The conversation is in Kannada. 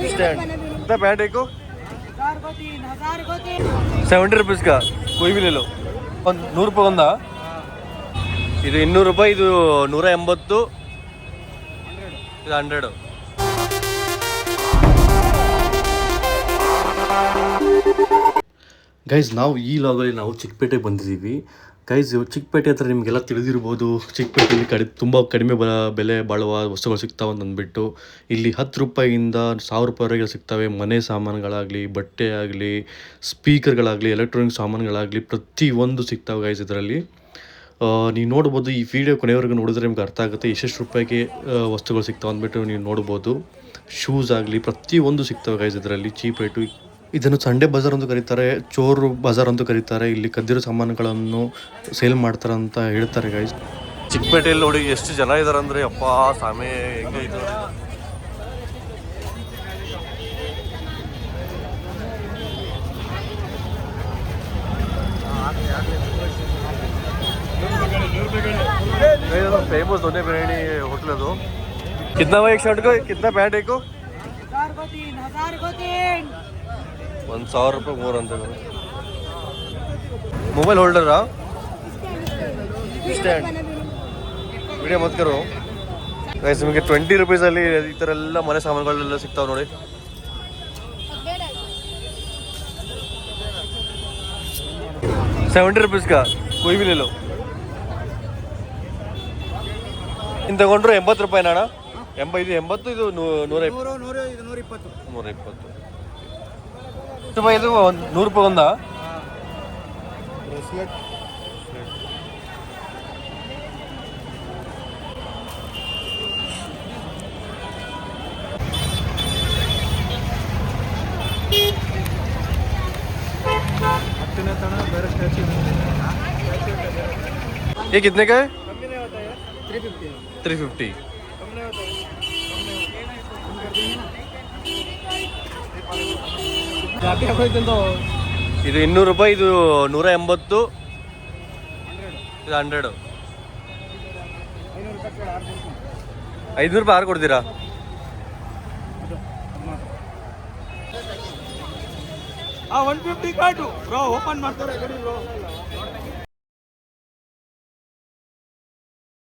स्टैंड कितना पैंट एक को 70 रुपीस का कोई भी ले लो 100 ರೂಪಾಯಿ ಒಂದಾ ಇದು 200 ರೂಪಾಯಿ ಇದು 180 ಇದು 100 ಗೈಸ್ ನಾವು ಈ ಲಾಗಲ್ಲಿ ನಾವು ಚಿಕ್ಕಪೇಟೆಗೆ ಬಂದಿದ್ದೀವಿ ಗೈಸ್ ಚಿಕ್ಕಪೇಟೆ ಹತ್ರ ನಿಮಗೆಲ್ಲ ತಿಳಿದಿರ್ಬೋದು ಚಿಕ್ಕಪೇಟೆಯಲ್ಲಿ ತುಂಬ ಕಡಿಮೆ ಬೆಲೆ ಬಾಳುವ ವಸ್ತುಗಳು ಸಿಗ್ತಾವೆ ಅಂತ ಅಂದ್ಬಿಟ್ಟು ಇಲ್ಲಿ 10 ರೂಪಾಯಿಯಿಂದ 1000 ರೂಪಾಯಿವರೆಗೆ ಸಿಗ್ತವೆ ಮನೆ ಸಾಮಾನುಗಳಾಗಲಿ ಬಟ್ಟೆ ಆಗಲಿ ಸ್ಪೀಕರ್ಗಳಾಗಲಿ ಎಲೆಕ್ಟ್ರಾನಿಕ್ ಸಾಮಾನುಗಳಾಗಲಿ ಪ್ರತಿಯೊಂದು ಸಿಗ್ತಾವೆ ಗೈಸ್ ಇದರಲ್ಲಿ ನೀವು ನೋಡ್ಬೋದು ಈ ವಿಡಿಯೋ ಕೊನೆಯವರೆಗೂ ನೋಡಿದ್ರೆ ನಿಮ್ಗೆ ಅರ್ಥ ಆಗುತ್ತೆ ಎಷ್ಟೆಷ್ಟು ರೂಪಾಯಿಗೆ ವಸ್ತುಗಳು ಸಿಗ್ತಾವೆ ಅಂದ್ಬಿಟ್ಟು ನೀವು ನೋಡ್ಬೋದು ಶೂಸ್ ಆಗಲಿ ಪ್ರತಿಯೊಂದು ಸಿಗ್ತವೆ ಗೈಸ್ ಇದರಲ್ಲಿ ಚೀಪ್ ರೇಟು ಇದನ್ನು ಸಂಡೇ ಬಜಾರ್ ಅಂತ ಕರೀತಾರೆ ಚೋರು ಬಜಾರ್ ಅಂತ ಕರೀತಾರೆ ಇಲ್ಲಿ ಕದ್ದಿರೋ ಸಾಮಾನುಗಳನ್ನು ಸೇಲ್ ಮಾಡ್ತಾರೆ ಅಂತ ಹೇಳ್ತಾರೆ ಗೈಸ್ ಚಿಕ್ಕಪೇಟೆಯಲ್ಲಿ ನೋಡಿ ಎಷ್ಟು ಜನ ಇದ್ದಾರೆ ಅಂದರೆ ಅಪ್ಪ ಸಾಮೆ ಹೆಂಗೆ ಇದು फेमस दोने बिरयानी होटल है तो कितना भाई एक शर्ट को कितना पैंट एक को 100 ರೂಪಾಯಿ 3 ಅಂತ मोबाइल होल्डर स्टैंड ವಿಡಿಯೋ ಮತ್ ಕರೋ ಗೈಸ್ ನಿಮಗೆ 20 ರೂಪಾಯಿಸಲ್ಲಿ ಈ ಥರ ಎಲ್ಲ ಮನೆ ಸಾಮಾನುಗಳೆಲ್ಲ ಸಿಗ್ತಾವೆ ನೋಡಿ ₹70 का कोई भी ले लो ಇನ್ನು ತಗೊಂಡ್ರು 80 ರೂಪಾಯಿ ಅಣ್ಣ 80 ಇದು 120 ರೂಪಾಯಿ ಇದು 100 ರೂಪಾಯಿ ಒಂದಾ ये कितने का है 350 ಇದು 200 ರೂಪಾಯಿ ಇದು 180 ಇದು 100 500 ರೂಪಾಯಿ 6 ಕೊಡ್ತೀರಾ ಆ 150 ಕಾರ್ಡು ಬ್ರೋ ಓಪನ್ ಮಾಡ್ತಾರೆ ಗಡಿ ಬ್ರೋ